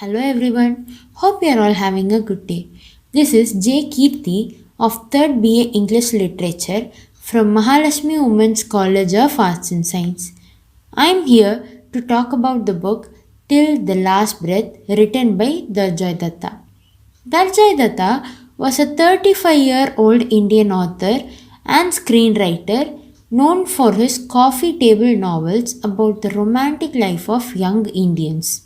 Hello everyone, hope you are all having a good day. This is J. Keerthi of 3rd BA English Literature from Mahalakshmi Women's College of Arts and Science. I am here to talk about the book Till the Last Breath written by Durjoy Datta. Durjoy Datta was a 35-year-old Indian author and screenwriter known for his coffee table novels about the romantic life of young Indians.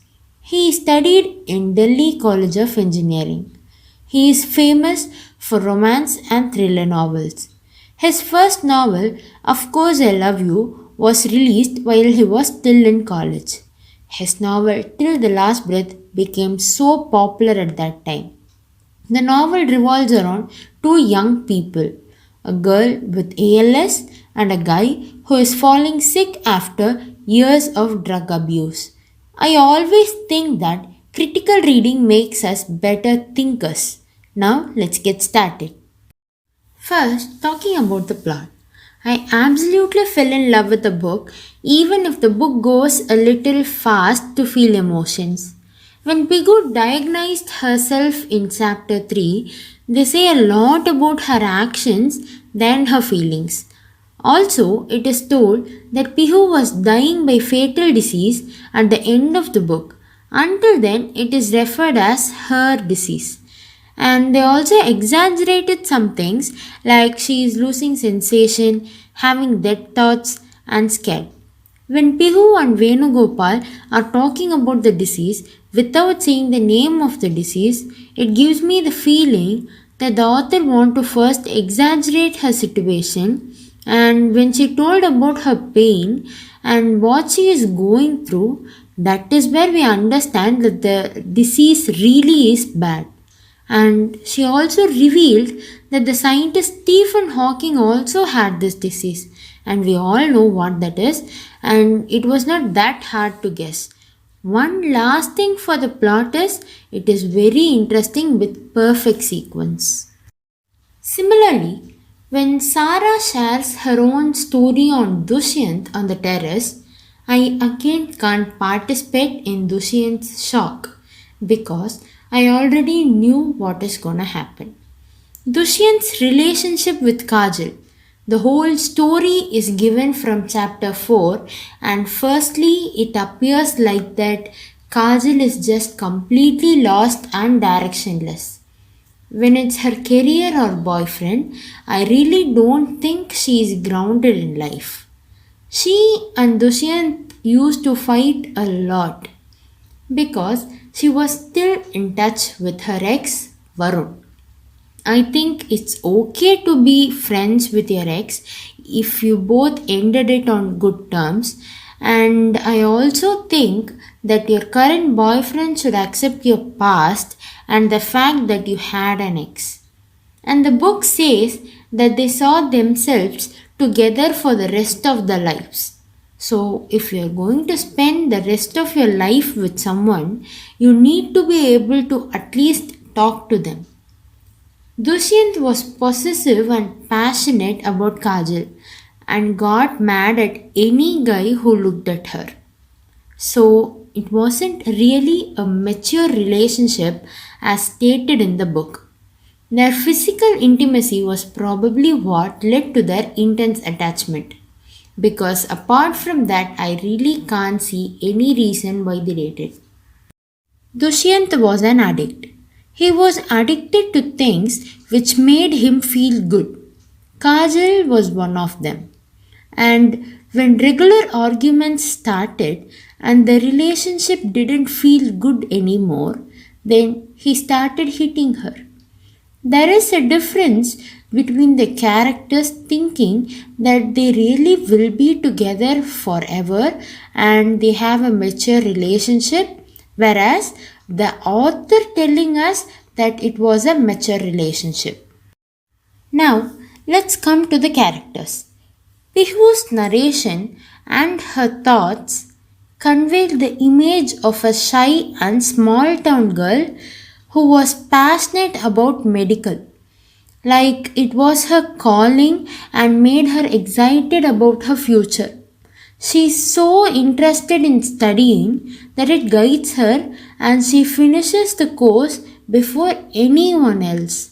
He studied in Delhi College of Engineering. He is famous for romance and thriller novels. His first novel, Of Course I Love You, was released while he was still in college. His novel Till the Last Breath became so popular at that time. The novel revolves around two young people, a girl with ALS and a guy who is falling sick after years of drug abuse. I always think that critical reading makes us better thinkers. Now let's get started. First, talking about the plot. I absolutely fell in love with the book, even if the book goes a little fast to feel emotions. When Pigu diagnosed herself in chapter 3, they say a lot about her actions than her feelings. Also, it is told that Pihu was dying by fatal disease at the end of the book. Until then, it is referred as her disease. And they also exaggerated some things like she is losing sensation, having death thoughts, and scared. When Pihu and Venugopal are talking about the disease without saying the name of the disease, it gives me the feeling that the author want to first exaggerate her situation, and when she told about her pain and what she is going through, that is where we understand that the disease really is bad. And she also revealed that the scientist Stephen Hawking also had this disease, and we all know what that is, and it was not that hard to guess. One last thing for the plot is it is very interesting with perfect sequence. Similarly, when Sarah shares her own story on Dushyant on the terrace, I again can't participate in Dushyant's shock because I already knew what is gonna happen. Dushyant's relationship with Kajal. The whole story is given from chapter 4, and firstly, it appears like that Kajal is just completely lost and directionless. When it's her career or boyfriend, I really don't think she is grounded in life. She and Dushyant used to fight a lot because she was still in touch with her ex Varun. I think it's okay to be friends with your ex if you both ended it on good terms, and I also think that your current boyfriend should accept your past and the fact that you had an ex. And the book says that they saw themselves together for the rest of their lives. So, if you are going to spend the rest of your life with someone, you need to be able to at least talk to them. Dushyant was possessive and passionate about Kajal and got mad at any guy who looked at her. So, it wasn't really a mature relationship as stated in the book. Their physical intimacy was probably what led to their intense attachment. Because apart from that, I really can't see any reason why they dated. Dushyant was an addict. He was addicted to things which made him feel good. Kajal was one of them. And when regular arguments started and the relationship didn't feel good anymore, then he started hitting her. There is a difference between the characters thinking that they really will be together forever and they have a mature relationship, whereas the author telling us that it was a mature relationship. Now, let's come to the characters. Pihu's narration and her thoughts conveyed the image of a shy and small town girl who was passionate about medical. Like it was her calling and made her excited about her future. She is so interested in studying that it guides her and she finishes the course before anyone else.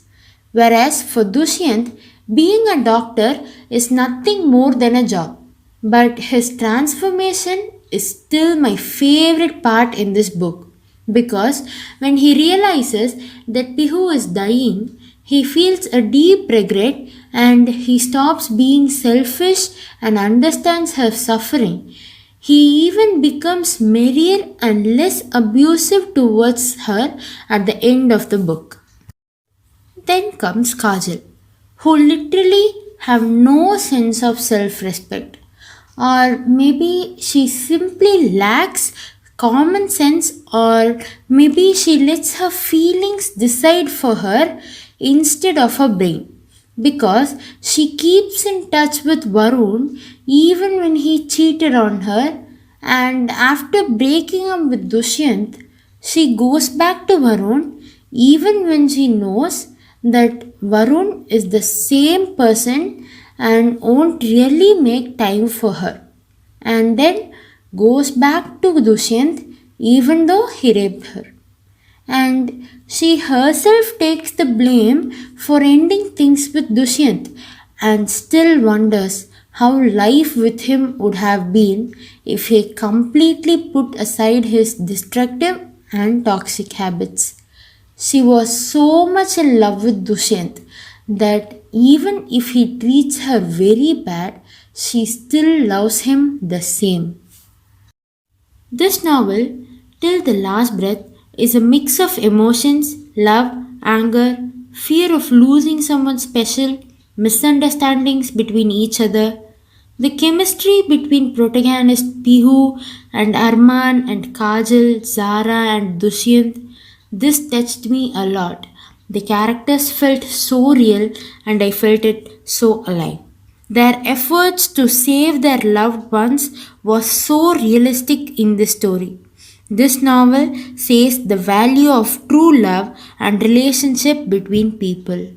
Whereas for Dushyant, being a doctor is nothing more than a job. But his transformation is still my favorite part in this book because when he realizes that Pihu is dying, he feels a deep regret and he stops being selfish and understands her suffering. He even becomes merrier and less abusive towards her at the end of the book. Then comes Kajal, who literally have no sense of self-respect. Or maybe she simply lacks common sense, or maybe she lets her feelings decide for her instead of her brain. Because she keeps in touch with Varun even when he cheated on her, and after breaking up with Dushyant, she goes back to Varun even when she knows that Varun is the same person and won't really make time for her. And then goes back to Dushyant even though he raped her. And she herself takes the blame for ending things with Dushyant and still wonders how life with him would have been if he completely put aside his destructive and toxic habits. She was so much in love with Dushyant that even if he treats her very bad, she still loves him the same. This novel, Till the Last Breath, is a mix of emotions, love, anger, fear of losing someone special, misunderstandings between each other. The chemistry between protagonist Pihu and Arman and Kajal, Zara and Dushyant, this touched me a lot. The characters felt so real and I felt it so alive. Their efforts to save their loved ones was so realistic in this story. This novel says the value of true love and relationship between people.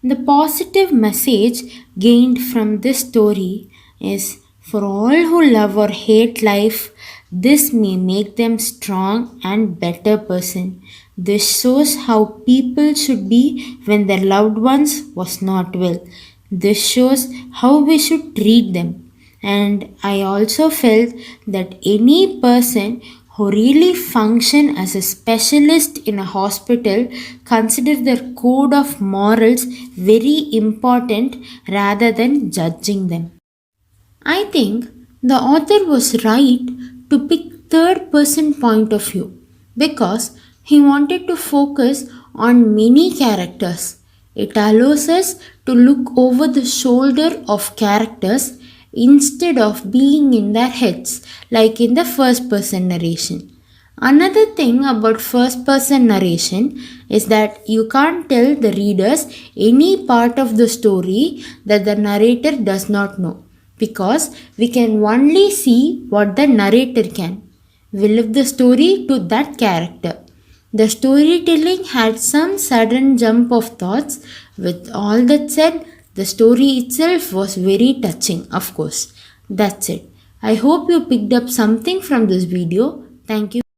The positive message gained from this story is for all who love or hate life, this may make them strong and better person. This shows how people should be when their loved ones was not well. This shows how we should treat them. And I also felt that any person who really function as a specialist in a hospital consider their code of morals very important rather than judging them. I think the author was right to pick third person point of view because he wanted to focus on many characters. It allows us to look over the shoulder of characters instead of being in their heads like in the first person narration. Another thing about first person narration is that you can't tell the readers any part of the story that the narrator does not know because we can only see what the narrator can. We live the story to that character. The storytelling had some sudden jump of thoughts. With all that said, the story itself was very touching, of course. That's it. I hope you picked up something from this video. Thank you.